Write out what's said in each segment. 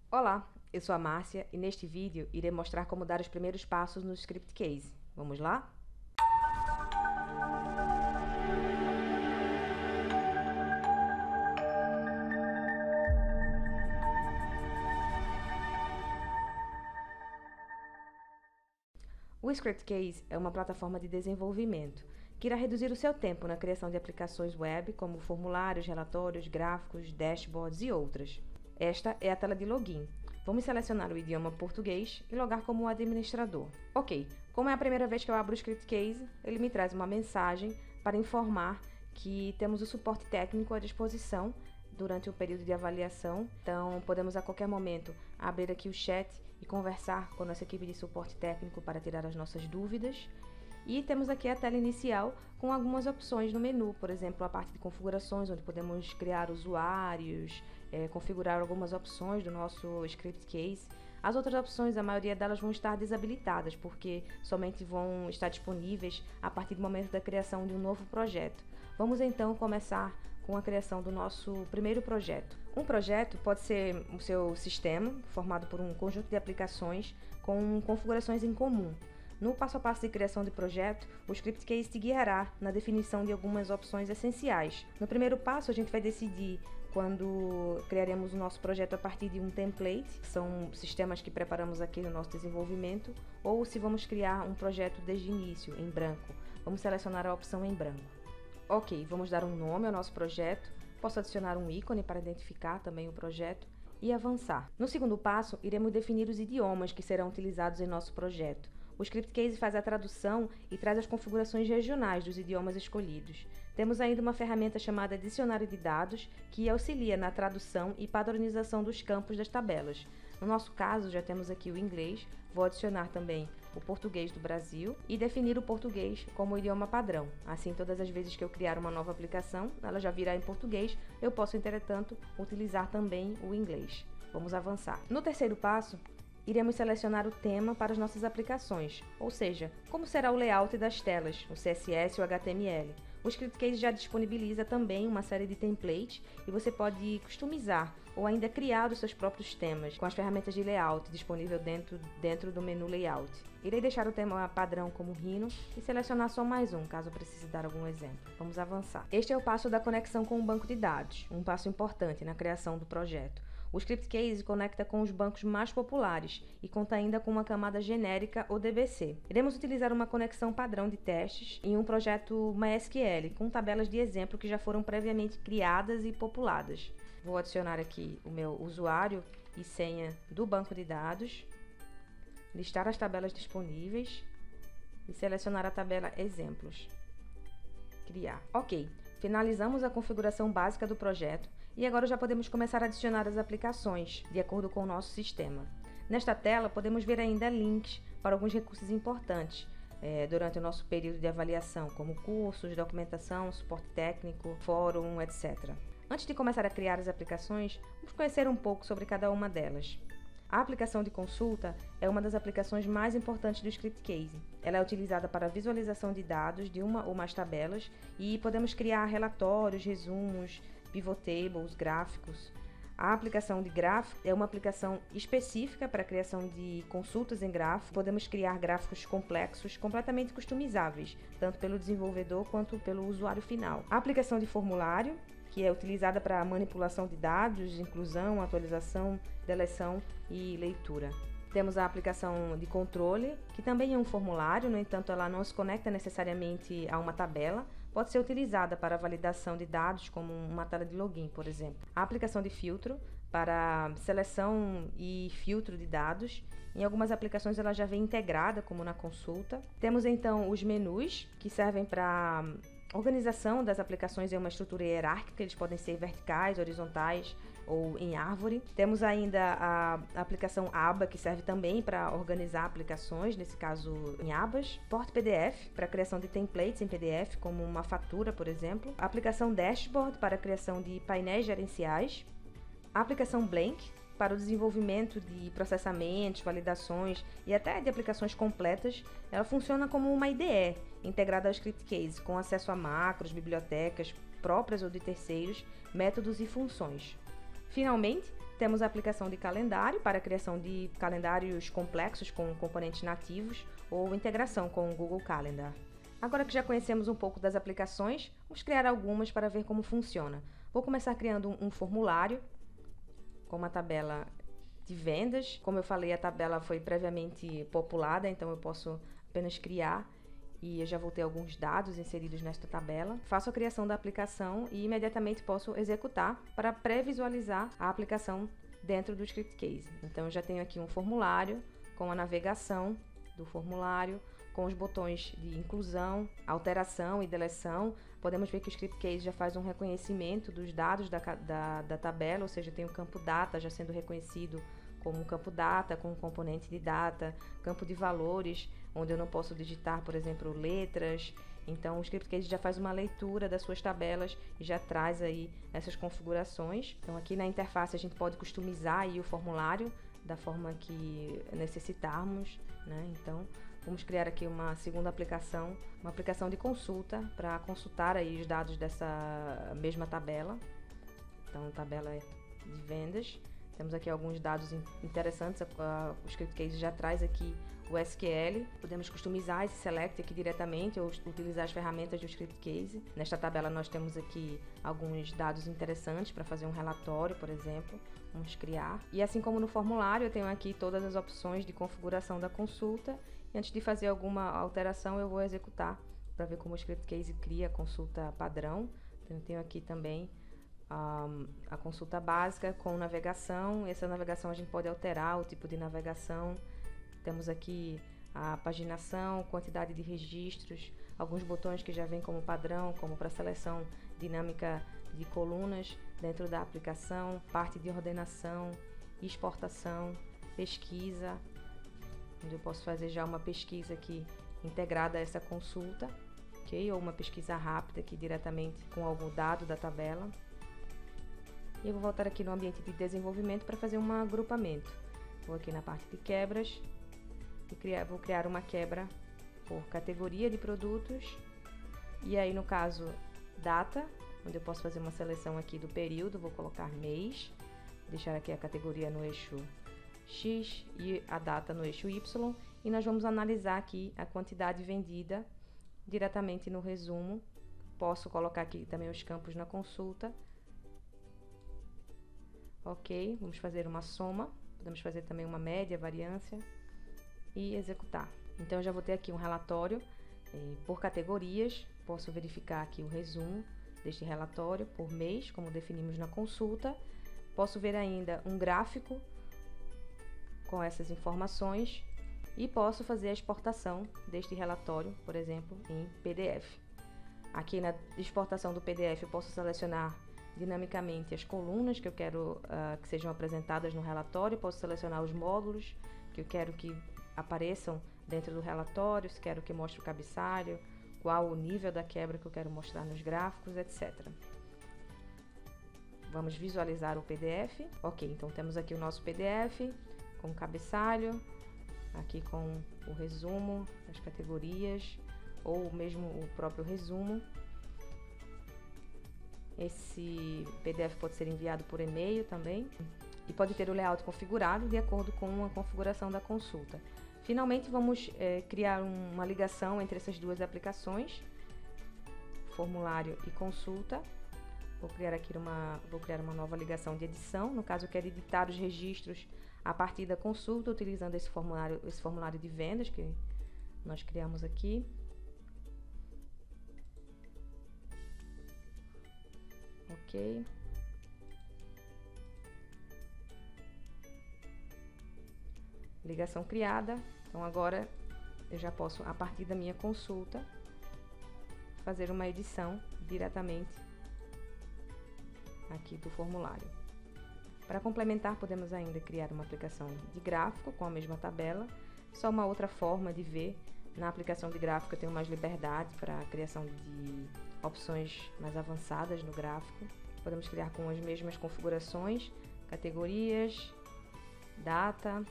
Olá, eu sou a Márcia e neste vídeo irei mostrar como dar os primeiros passos no Script Case. Vamos lá? O Script Case é uma plataforma de desenvolvimento que irá reduzir o seu tempo na criação de aplicações web, como formulários, relatórios, gráficos, dashboards e outras. Esta é a tela de login. Vamos selecionar o idioma português e logar como administrador. Ok, como é a primeira vez que eu abro o Script Case, ele me traz uma mensagem para informar que temos o suporte técnico à disposição durante o período de avaliação. Então, podemos a qualquer momento abrir aqui o chat e conversar com a nossa equipe de suporte técnico para tirar as nossas dúvidas. E temos aqui a tela inicial com algumas opções no menu, por exemplo, a parte de configurações, onde podemos criar usuários, configurar algumas opções do nosso Script Case. As outras opções, a maioria delas vão estar desabilitadas, porque somente vão estar disponíveis a partir do momento da criação de um novo projeto. Vamos então começar com a criação do nosso primeiro projeto. Um projeto pode ser o seu sistema, formado por um conjunto de aplicações com configurações em comum. No passo a passo de criação de projeto, o Script Case te guiará na definição de algumas opções essenciais. No primeiro passo, a gente vai decidir quando criaremos o nosso projeto a partir de um template, que são sistemas que preparamos aqui no nosso desenvolvimento, ou se vamos criar um projeto desde o início, em branco. Vamos selecionar a opção em branco. Ok, vamos dar um nome ao nosso projeto, posso adicionar um ícone para identificar também o projeto e avançar. No segundo passo, iremos definir os idiomas que serão utilizados em nosso projeto. O Script Case faz a tradução e traz as configurações regionais dos idiomas escolhidos. Temos ainda uma ferramenta chamada Dicionário de Dados, que auxilia na tradução e padronização dos campos das tabelas. No nosso caso, já temos aqui o inglês, vou adicionar também o português do Brasil e definir o português como idioma padrão. Assim, todas as vezes que eu criar uma nova aplicação, ela já virá em português, eu posso, entretanto, utilizar também o inglês. Vamos avançar. No terceiro passo, iremos selecionar o tema para as nossas aplicações, ou seja, como será o layout das telas, o CSS e o HTML. O Script Case já disponibiliza também uma série de templates e você pode customizar ou ainda criar os seus próprios temas com as ferramentas de layout disponível dentro do menu Layout. Irei deixar o tema padrão como Rhino e selecionar só mais um, caso precise dar algum exemplo. Vamos avançar. Este é o passo da conexão com o banco de dados, um passo importante na criação do projeto. O Script Case conecta com os bancos mais populares e conta ainda com uma camada genérica ou DBC. Iremos utilizar uma conexão padrão de testes em um projeto MySQL, com tabelas de exemplo que já foram previamente criadas e populadas. Vou adicionar aqui o meu usuário e senha do banco de dados, listar as tabelas disponíveis e selecionar a tabela Exemplos. Criar. Ok, finalizamos a configuração básica do projeto e agora já podemos começar a adicionar as aplicações de acordo com o nosso sistema. Nesta tela podemos ver ainda links para alguns recursos importantes durante o nosso período de avaliação, como cursos, documentação, suporte técnico, fórum, etc. Antes de começar a criar as aplicações, vamos conhecer um pouco sobre cada uma delas. A aplicação de consulta é uma das aplicações mais importantes do Script Case. Ela é utilizada para a visualização de dados de uma ou mais tabelas e podemos criar relatórios, resumos, pivot tables, gráficos. A aplicação de gráfico é uma aplicação específica para a criação de consultas em gráfico. Podemos criar gráficos complexos, completamente customizáveis, tanto pelo desenvolvedor quanto pelo usuário final. A aplicação de formulário, que é utilizada para manipulação de dados, inclusão, atualização, deleção e leitura. Temos a aplicação de controle, que também é um formulário, no entanto ela não se conecta necessariamente a uma tabela, pode ser utilizada para validação de dados, como uma tela de login, por exemplo. A aplicação de filtro, para seleção e filtro de dados. Em algumas aplicações ela já vem integrada, como na consulta. Temos então os menus, que servem para organização das aplicações em uma estrutura hierárquica, eles podem ser verticais, horizontais ou em árvore. Temos ainda a aplicação aba, que serve também para organizar aplicações, nesse caso em abas. Porta PDF, para a criação de templates em PDF, como uma fatura, por exemplo. A aplicação Dashboard, para a criação de painéis gerenciais. A aplicação Blank, para o desenvolvimento de processamentos, validações e até de aplicações completas. Ela funciona como uma IDE integrada ao Script Case, com acesso a macros, bibliotecas próprias ou de terceiros, métodos e funções. Finalmente, Temos a aplicação de calendário para a criação de calendários complexos com componentes nativos ou integração com o Google Calendar. Agora que já conhecemos um pouco das aplicações, vamos criar algumas para ver como funciona. Vou começar criando um formulário com uma tabela de vendas. Como eu falei, a tabela foi previamente populada, então eu posso apenas criar e eu já vou ter alguns dados inseridos nesta tabela. Faço a criação da aplicação e imediatamente posso executar para pré-visualizar a aplicação dentro do Script Case. Então eu já tenho aqui um formulário com a navegação do formulário, com os botões de inclusão, alteração e deleção. Podemos ver que o Script Case já faz um reconhecimento dos dados da tabela, ou seja, tem o campo data já sendo reconhecido como um campo data, com um componente de data, campo de valores, onde eu não posso digitar, por exemplo, letras. Então o Script Case já faz uma leitura das suas tabelas e já traz aí essas configurações. Então aqui na interface a gente pode customizar aí o formulário da forma que necessitarmos, né? Então vamos criar aqui uma segunda aplicação, uma aplicação de consulta para consultar aí os dados dessa mesma tabela. Então, tabela de vendas. Temos aqui alguns dados interessantes. O Script Case já traz aqui o SQL. Podemos customizar esse select aqui diretamente ou utilizar as ferramentas do Script Case. Nesta tabela nós temos aqui alguns dados interessantes para fazer um relatório, por exemplo. Vamos criar. E assim como no formulário, eu tenho aqui todas as opções de configuração da consulta. E antes de fazer alguma alteração, eu vou executar para ver como o Script Case cria a consulta padrão. Então, eu tenho aqui também a consulta básica com navegação. Essa navegação a gente pode alterar o tipo de navegação. Temos aqui a paginação, quantidade de registros, alguns botões que já vêm como padrão, como para seleção dinâmica de colunas dentro da aplicação, parte de ordenação, exportação, pesquisa, onde eu posso fazer já uma pesquisa aqui integrada a essa consulta, ok? Ou uma pesquisa rápida aqui diretamente com algum dado da tabela. E eu vou voltar aqui no ambiente de desenvolvimento para fazer um agrupamento. Vou aqui na parte de quebras e vou criar uma quebra por categoria de produtos. E aí no caso data, onde eu posso fazer uma seleção aqui do período, vou colocar mês, deixar aqui a categoria no eixo X e a data no eixo Y, e nós vamos analisar aqui a quantidade vendida diretamente no resumo. Posso colocar aqui também os campos na consulta. Ok, vamos fazer uma soma, podemos fazer também uma média, variância e executar. Então eu já vou ter aqui um relatório por categorias, posso verificar aqui o resumo deste relatório por mês, como definimos na consulta. Posso ver ainda um gráfico com essas informações e posso fazer a exportação deste relatório, por exemplo, em PDF. Aqui na exportação do PDF eu posso selecionar dinamicamente as colunas que eu quero que sejam apresentadas no relatório, posso selecionar os módulos que eu quero que apareçam dentro do relatório, se quero que mostre o cabeçalho, qual o nível da quebra que eu quero mostrar nos gráficos, etc. Vamos visualizar o PDF. Ok, então temos aqui o nosso PDF com o cabeçalho, aqui com o resumo, as categorias, ou mesmo o próprio resumo. Esse PDF pode ser enviado por e-mail também e pode ter o layout configurado de acordo com a configuração da consulta. Finalmente, vamos criar uma ligação entre essas duas aplicações, formulário e consulta. Vou criar uma nova ligação de edição. No caso, eu quero editar os registros a partir da consulta, utilizando esse formulário de vendas que nós criamos aqui. Ok. Ligação criada. Então agora eu já posso, a partir da minha consulta, fazer uma edição diretamente aqui do formulário. Para complementar, podemos ainda criar uma aplicação de gráfico com a mesma tabela, só uma outra forma de ver. Na aplicação de gráfico eu tenho mais liberdade para a criação de opções mais avançadas no gráfico. Podemos criar com as mesmas configurações, categorias, data,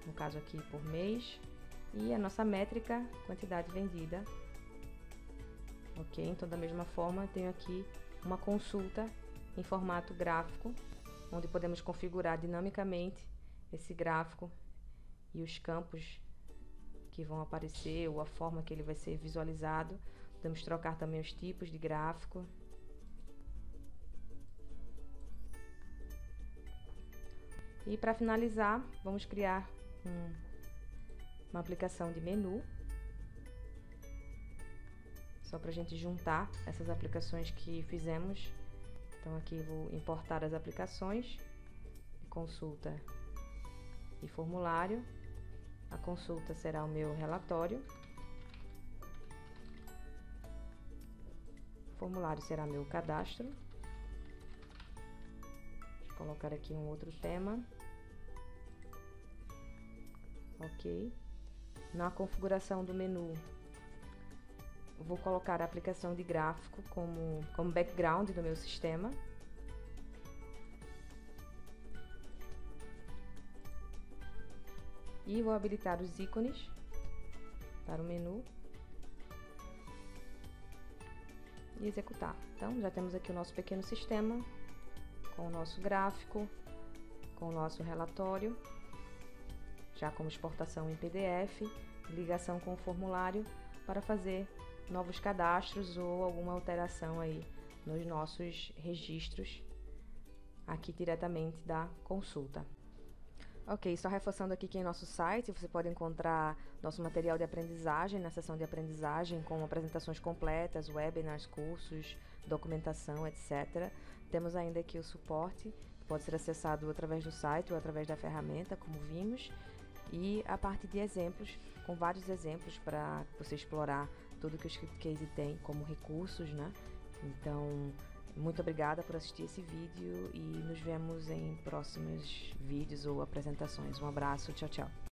no caso aqui por mês, e a nossa métrica, quantidade vendida. Ok, então da mesma forma eu tenho aqui uma consulta em formato gráfico onde podemos configurar dinamicamente esse gráfico e os campos que vão aparecer ou a forma que ele vai ser visualizado. Podemos trocar também os tipos de gráfico. E para finalizar, vamos criar uma aplicação de menu, só para a gente juntar essas aplicações que fizemos. Então aqui vou importar as aplicações, consulta e formulário. A consulta será o meu relatório, o formulário será meu cadastro. Vou colocar aqui um outro tema. Ok. Na configuração do menu, vou colocar a aplicação de gráfico como background do meu sistema. E vou habilitar os ícones para o menu e executar. Então, já temos aqui o nosso pequeno sistema com o nosso gráfico, com o nosso relatório, já como exportação em PDF, ligação com o formulário para fazer novos cadastros ou alguma alteração aí nos nossos registros aqui diretamente da consulta. Ok, só reforçando aqui que em nosso site você pode encontrar nosso material de aprendizagem na seção de aprendizagem com apresentações completas, webinars, cursos, documentação, etc. Temos ainda aqui o suporte, que pode ser acessado através do site ou através da ferramenta, como vimos, e a parte de exemplos, com vários exemplos para você explorar tudo que o Scriptcase tem como recursos, né? Então, muito obrigada por assistir esse vídeo e nos vemos em próximos vídeos ou apresentações. Um abraço, tchau, tchau!